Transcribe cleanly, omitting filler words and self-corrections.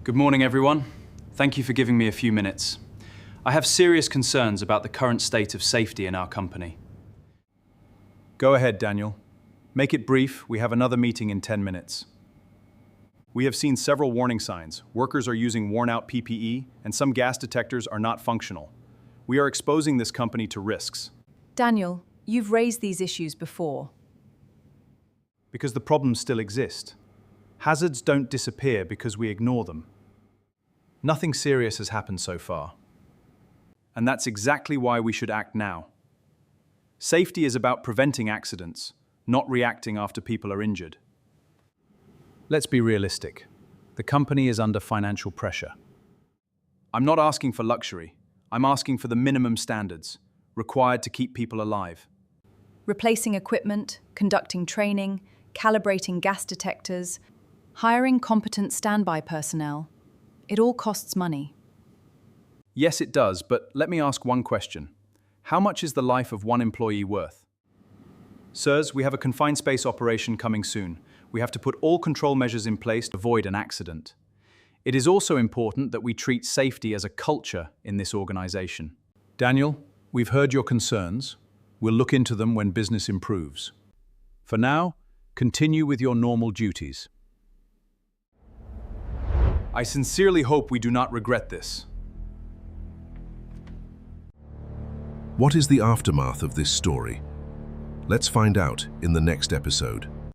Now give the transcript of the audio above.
Good morning, everyone. Thank you for giving me a few minutes. I have serious concerns about the current state of safety in our company. Go ahead, Daniel. Make it brief. We have another meeting in 10 minutes. We have seen several warning signs. Workers are using worn-out PPE, and some gas detectors are not functional. We are exposing this company to risks. Daniel, you've raised these issues before. Because the problems still exist. Hazards don't disappear because we ignore them. Nothing serious has happened so far. And that's exactly why we should act now. Safety is about preventing accidents, not reacting after people are injured. Let's be realistic. The company is under financial pressure. I'm not asking for luxury. I'm asking for the minimum standards required to keep people alive. Replacing equipment, conducting training, calibrating gas detectors, hiring competent standby personnel. It all costs money. Yes, it does, but let me ask one question. How much is the life of one employee worth? Sirs, we have a confined space operation coming soon. We have to put all control measures in place to avoid an accident. It is also important that we treat safety as a culture in this organization. Daniel, we've heard your concerns. We'll look into them when business improves. For now, continue with your normal duties. I sincerely hope we do not regret this. What is the aftermath of this story? Let's find out in the next episode.